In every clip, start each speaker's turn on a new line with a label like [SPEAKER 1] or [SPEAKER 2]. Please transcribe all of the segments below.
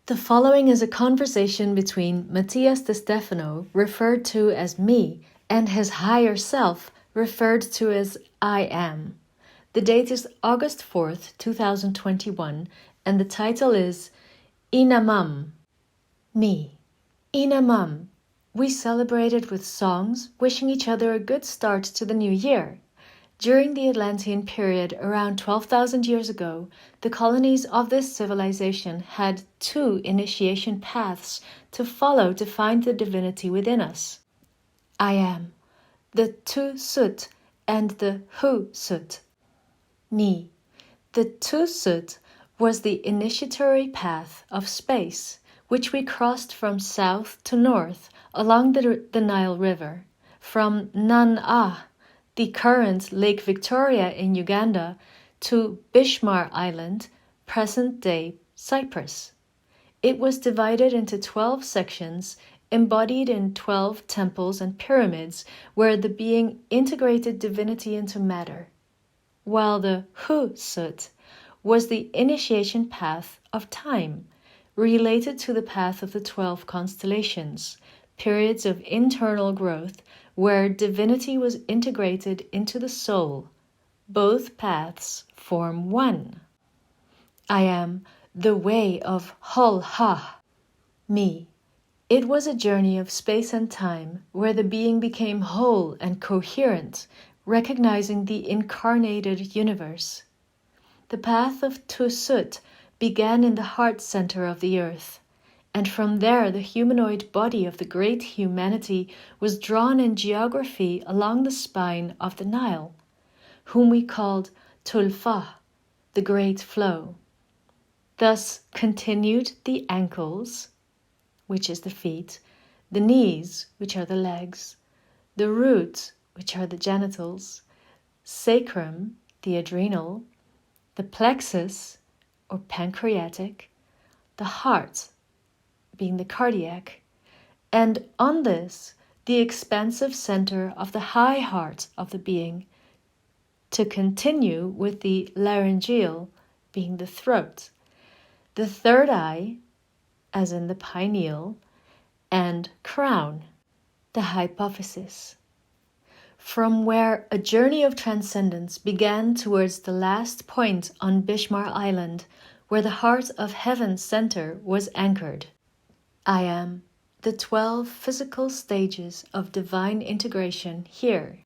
[SPEAKER 1] The following is a conversation between Matías De Stefano, referred to as me, and his higher self, referred to as I am. The date is August 4th, 2021, and the title is INNAMAM. Me. INNAMAM. We celebrated with songs, wishing each other a good start to the new year. During the Atlantean period, around 12,000 years ago, the colonies of this civilization had two initiation paths to follow to find the divinity within us. I am, the Tu Sut and the Hu Sut. Ni. The Tu Sut was the initiatory path of space, which we crossed from south to north along the Nile River, from Nan-Ah, the current Lake Victoria in Uganda, to Bishmar Island, present-day Cyprus. It was divided into 12 sections, embodied in 12 temples and pyramids, where the being integrated divinity into matter, while the Hu Sut was the initiation path of time, related to the path of the 12 constellations, periods of internal growth, where divinity was integrated into the soul. Both paths form one. I am the way of Hol-Ha, me. It was a journey of space and time where the being became whole and coherent, recognizing the incarnated universe. The path of Tu-Sut began in the heart center of the earth, and from there the humanoid body of the great humanity was drawn in geography along the spine of the Nile, whom we called Tulfa, the great flow. Thus continued the ankles, which is the feet, the knees, which are the legs, the root, which are the genitals, sacrum, the adrenal, the plexus, or pancreatic, the heart, being the cardiac, and on this, the expansive center of the high heart of the being, to continue with the laryngeal, being the throat, the third eye, as in the pineal, and crown, the hypophysis. From where a journey of transcendence began towards the last point on Bishmar Island, where the heart of heaven's center was anchored. I am the 12 physical stages of divine integration here.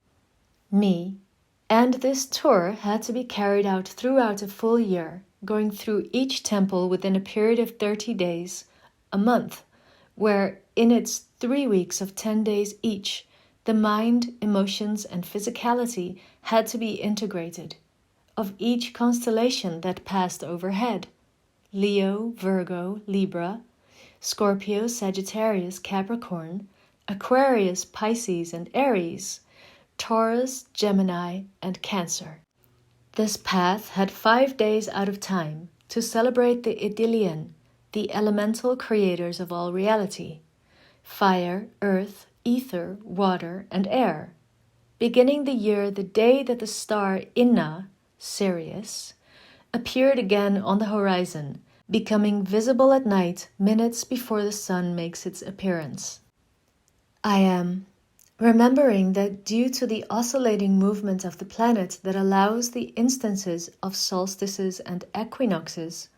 [SPEAKER 1] Me. And this tour had to be carried out throughout a full year, going through each temple within a period of 30 days, a month, where in its 3 weeks of 10 days each, the mind, emotions, and physicality had to be integrated, of each constellation that passed overhead: Leo, Virgo, Libra, Scorpio, Sagittarius, Capricorn, Aquarius, Pisces, and Aries, Taurus, Gemini, and Cancer. This path had 5 days out of time to celebrate the Idyllian, the elemental creators of all reality: fire, earth, ether, water, and air, beginning the year the day that the star Inna, Sirius, appeared again on the horizon, becoming visible at night minutes before the sun makes its appearance. I am remembering that due to the oscillating movement of the planet that allows the instances of solstices and equinoxes,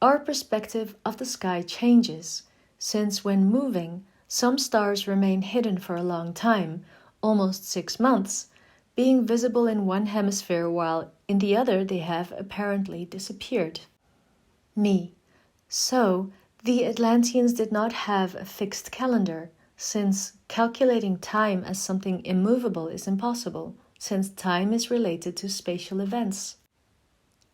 [SPEAKER 1] our perspective of the sky changes, since when moving, some stars remain hidden for a long time, almost 6 months, being visible in one hemisphere while in the other they have apparently disappeared. Me. So, the Atlanteans did not have a fixed calendar, since calculating time as something immovable is impossible, since time is related to spatial events.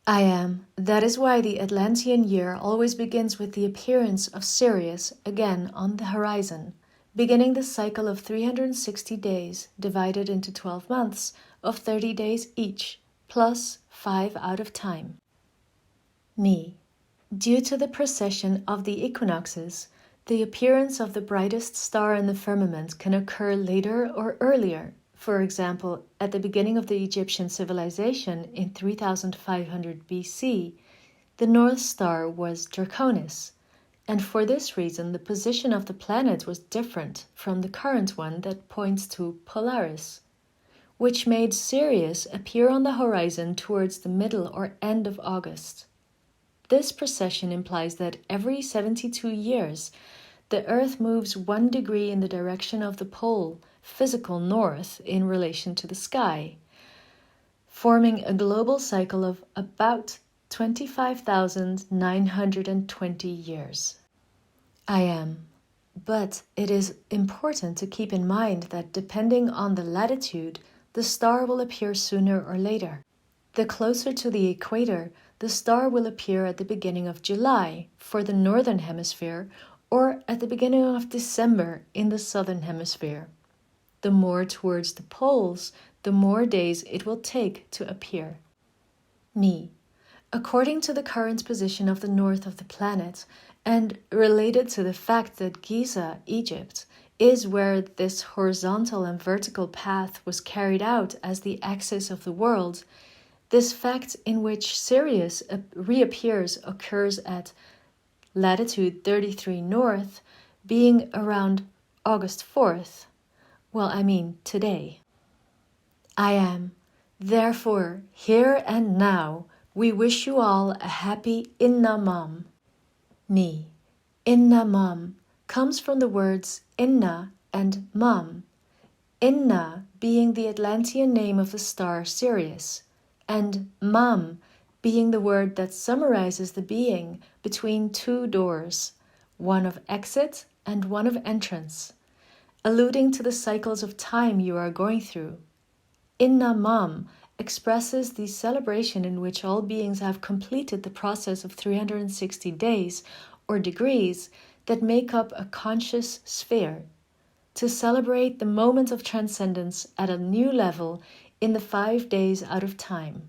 [SPEAKER 1] I am. That is why the Atlantean year always begins with the appearance of Sirius again on the horizon, beginning the cycle of 360 days divided into 12 months of 30 days each, plus 5 out of time. Me. Due to the precession of the equinoxes, the appearance of the brightest star in the firmament can occur later or earlier. For example, at the beginning of the Egyptian civilization in 3500 BC, the North Star was Draconis, and for this reason the position of the planet was different from the current one that points to Polaris, which made Sirius appear on the horizon towards the middle or end of August. This precession implies that every 72 years, the Earth moves 1 degree in the direction of the pole, physical north, in relation to the sky, forming a global cycle of about 25,920 years. I am. But it is important to keep in mind that depending on the latitude, the star will appear sooner or later. The closer to the equator, the star will appear at the beginning of July for the northern hemisphere or at the beginning of December in the southern hemisphere. The more towards the poles, the more days it will take to appear. Me. According to the current position of the north of the planet, and related to the fact that Giza, Egypt, is where this horizontal and vertical path was carried out as the axis of the world, this fact in which Sirius reappears occurs at latitude 33 north, being around August 4th. Well, I mean today. I am. Therefore, here and now, we wish you all a happy INNAMAM. Me. INNAMAM comes from the words Inna and Mam. Inna being the Atlantean name of the star Sirius, and Mam being the word that summarizes the being between two doors, one of exit and one of entrance, alluding to the cycles of time you are going through. INNAMAM expresses the celebration in which all beings have completed the process of 360 days or degrees that make up a conscious sphere, to celebrate the moment of transcendence at a new level in the 5 days out of time,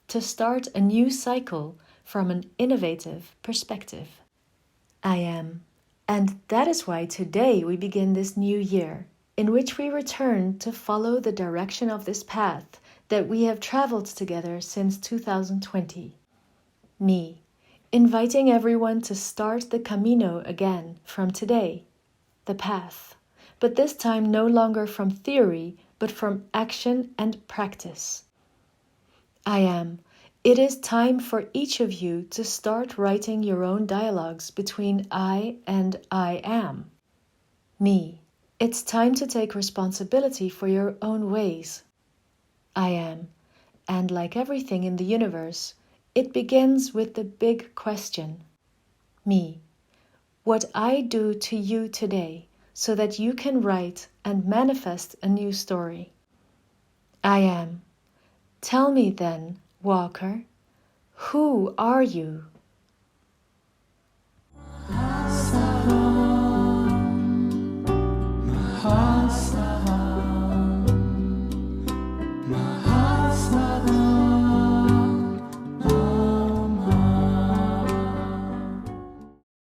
[SPEAKER 1] to start a new cycle from an innovative perspective. I am. And that is why today we begin this new year, in which we return to follow the direction of this path that we have traveled together since 2020. Me, inviting everyone to start the Camino again from today, the path, but this time no longer from theory, but from action and practice. I am. It is time for each of you to start writing your own dialogues between I and I am. Me. It's time to take responsibility for your own ways. I am. And like everything in the universe, it begins with the big question. Me. What I do to you today so that you can write and manifest a new story. I am. Tell me then, Walker, who are you?
[SPEAKER 2] My heart's